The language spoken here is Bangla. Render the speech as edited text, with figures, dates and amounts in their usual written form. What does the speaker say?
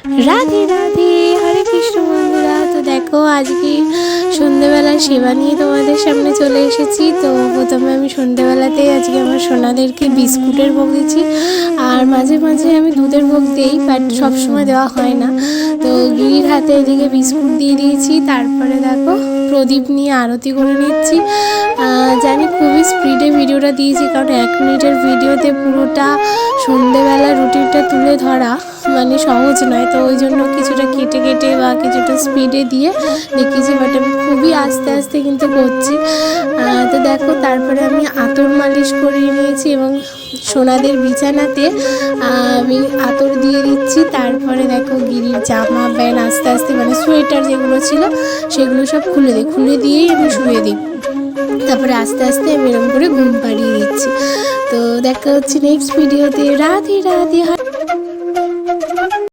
রাধে রাধে, হরে কৃষ্ণ বন্ধুরা। তো দেখো আজকে সন্ধ্যেবেলা সেবা নিয়ে তোমাদের সামনে চলে এসেছি। তো প্রথমে আমি সন্ধ্যেবেলাতে আজকে আমার সোনাদেরকে বিস্কুটের ভোগ দিচ্ছি, আর মাঝে মাঝে আমি দুধের ভোগ দিই, বাট সবসময় দেওয়া হয় না। তো গিরির হাতে এদিকে বিস্কুট দিয়ে দিয়েছি, তারপরে দেখো প্রদীপ নিয়ে আরতি করে নিচ্ছি। জানি খুবই স্পিডে ভিডিওটা দিয়েছি, কারণ 1 মিনিটের ভিডিওতে পুরোটা সন্ধ্যেবেলা রুটিনটা তুলে ধরা মানে সহজ নয়। তো ওই জন্য কিছুটা কেটে কেটে বা কিছুটা স্পিডে দিয়ে দেখিয়েছি, বাট আমি খুবই আস্তে আস্তে কিন্তু করছি। তো দেখো তারপরে আমি আতর মালিশ করিয়ে নিয়েছি এবং সোনাদের বিছানাতে আমি আতর দিয়ে দিচ্ছি। তারপরে দেখো গিরির জামা প্যান্ট আস্তে আস্তে মানে সোয়েটার যেগুলো ছিল সেগুলো সব খুলে দিয়েই আমি শুয়ে দিই। তারপরে আস্তে আস্তে আমি এরকম করে ঘুম পাড়িয়ে দিচ্ছি। তো দেখা হচ্ছে নেক্সট ভিডিওতে। রাধে রাধে।